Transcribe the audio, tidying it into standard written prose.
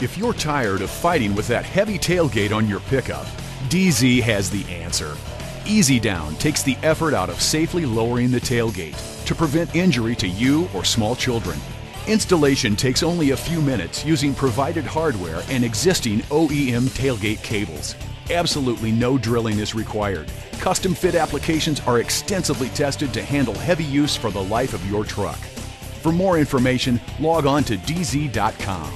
If you're tired of fighting with that heavy tailgate on your pickup, DeeZee has the answer. Easy Down takes the effort out of safely lowering the tailgate to prevent injury to you or small children. Installation takes only a few minutes using provided hardware and existing OEM tailgate cables. Absolutely no drilling is required. Custom fit applications are extensively tested to handle heavy use for the life of your truck. For more information, log on to DeeZee.com.